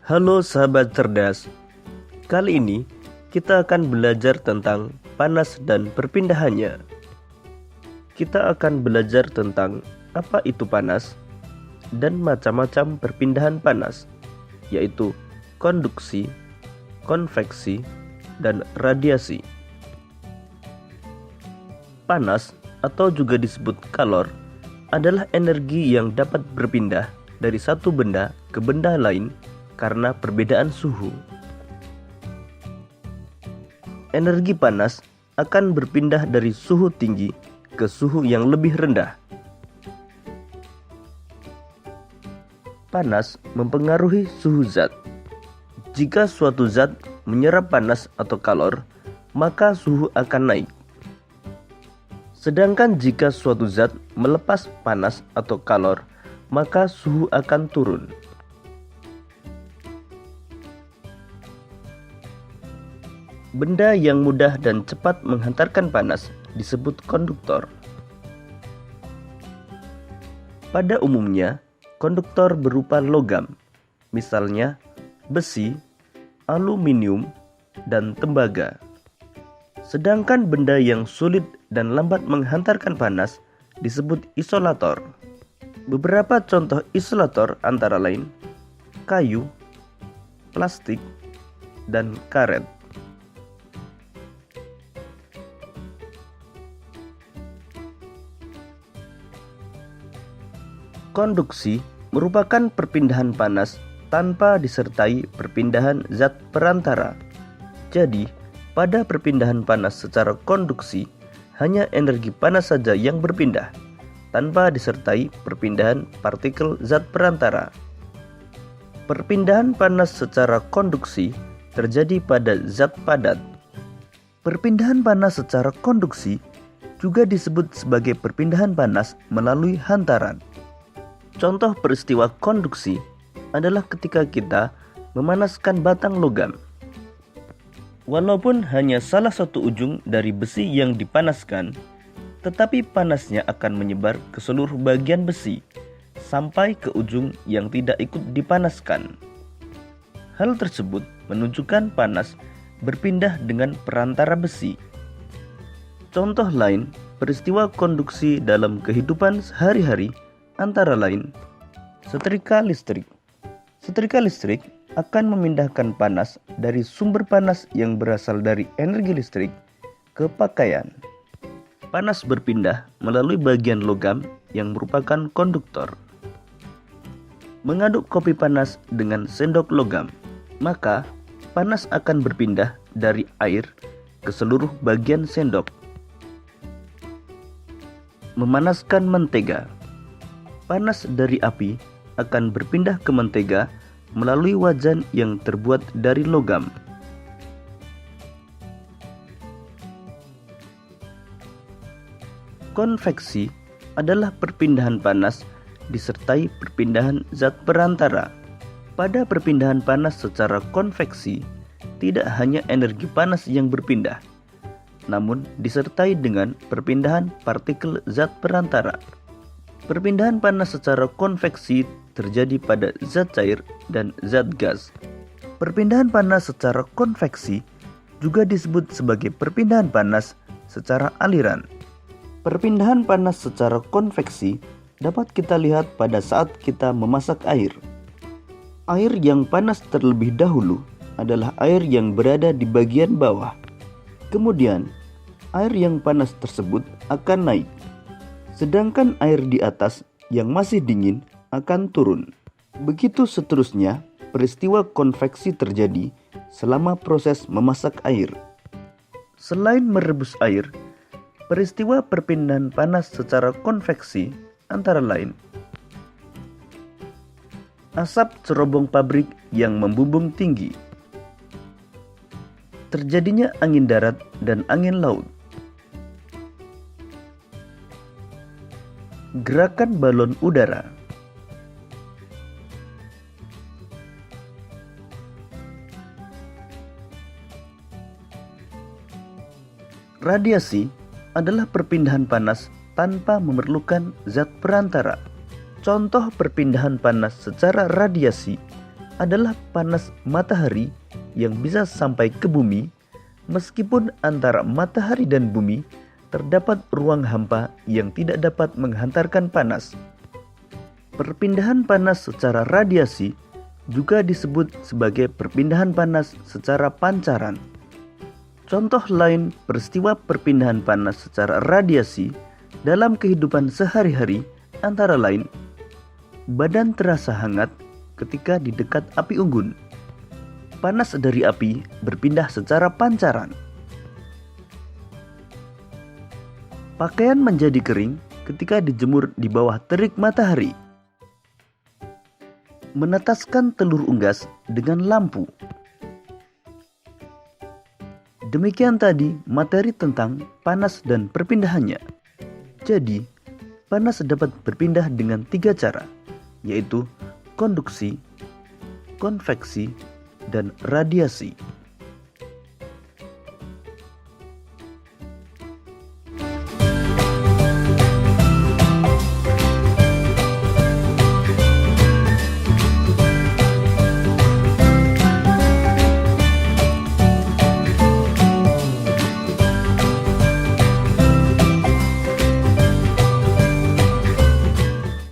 Halo sahabat cerdas, kali ini kita akan belajar tentang panas dan perpindahannya. Kita akan belajar tentang apa itu panas dan macam-macam perpindahan panas, yaitu konduksi, konveksi, dan radiasi. Panas atau juga disebut kalor adalah energi yang dapat berpindah dari satu benda ke benda lain karena perbedaan suhu. Energi panas akan berpindah dari suhu tinggi ke suhu yang lebih rendah. Panas mempengaruhi suhu zat. Jika suatu zat menyerap panas atau kalor, maka suhu akan naik. Sedangkan jika suatu zat melepas panas atau kalor, maka suhu akan turun. Benda yang mudah dan cepat menghantarkan panas disebut konduktor. Pada umumnya, konduktor berupa logam, misalnya besi, aluminium, dan tembaga. Sedangkan benda yang sulit dan lambat menghantarkan panas disebut isolator. Beberapa contoh isolator antara lain kayu, plastik, dan karet. Konduksi merupakan perpindahan panas tanpa disertai perpindahan zat perantara. Jadi, pada perpindahan panas secara konduksi, hanya energi panas saja yang berpindah, tanpa disertai perpindahan partikel zat perantara. Perpindahan panas secara konduksi terjadi pada zat padat. Perpindahan panas secara konduksi juga disebut sebagai perpindahan panas melalui hantaran. Contoh peristiwa konduksi adalah ketika kita memanaskan batang logam. Walaupun hanya salah satu ujung dari besi yang dipanaskan, tetapi panasnya akan menyebar ke seluruh bagian besi sampai ke ujung yang tidak ikut dipanaskan. Hal tersebut menunjukkan panas berpindah dengan perantara besi. Contoh lain, peristiwa konduksi dalam kehidupan sehari-hari antara lain setrika listrik. Setrika listrik akan memindahkan panas dari sumber panas yang berasal dari energi listrik ke pakaian. Panas berpindah melalui bagian logam yang merupakan konduktor. Mengaduk kopi panas dengan sendok logam, maka panas akan berpindah dari air ke seluruh bagian sendok. Memanaskan mentega. Panas dari api akan berpindah ke mentega melalui wajan yang terbuat dari logam. Konveksi adalah perpindahan panas disertai perpindahan zat perantara. Pada perpindahan panas secara konveksi, tidak hanya energi panas yang berpindah, namun disertai dengan perpindahan partikel zat perantara. Perpindahan panas secara konveksi terjadi pada zat cair dan zat gas. Perpindahan panas secara konveksi juga disebut sebagai perpindahan panas secara aliran. Perpindahan panas secara konveksi dapat kita lihat pada saat kita memasak air. Air yang panas terlebih dahulu adalah air yang berada di bagian bawah. Kemudian, air yang panas tersebut akan naik. Sedangkan air di atas yang masih dingin akan turun. Begitu seterusnya, peristiwa konveksi terjadi selama proses memasak air. Selain merebus air, peristiwa perpindahan panas secara konveksi antara lain asap cerobong pabrik yang membumbung tinggi, terjadinya angin darat dan angin laut, gerakan balon udara, radiasi adalah perpindahan panas tanpa memerlukan zat perantara. Contoh perpindahan panas secara radiasi adalah panas matahari yang bisa sampai ke bumi, meskipun antara matahari dan bumi terdapat ruang hampa yang tidak dapat menghantarkan panas. Perpindahan panas secara radiasi juga disebut sebagai perpindahan panas secara pancaran. Contoh lain peristiwa perpindahan panas secara radiasi dalam kehidupan sehari-hari antara lain, badan terasa hangat ketika di dekat api unggun. Panas dari api berpindah secara pancaran. Pakaian menjadi kering ketika dijemur di bawah terik matahari. Menetaskan telur unggas dengan lampu. Demikian tadi materi tentang panas dan perpindahannya. Jadi, panas dapat berpindah dengan 3 cara, yaitu konduksi, konveksi, dan radiasi.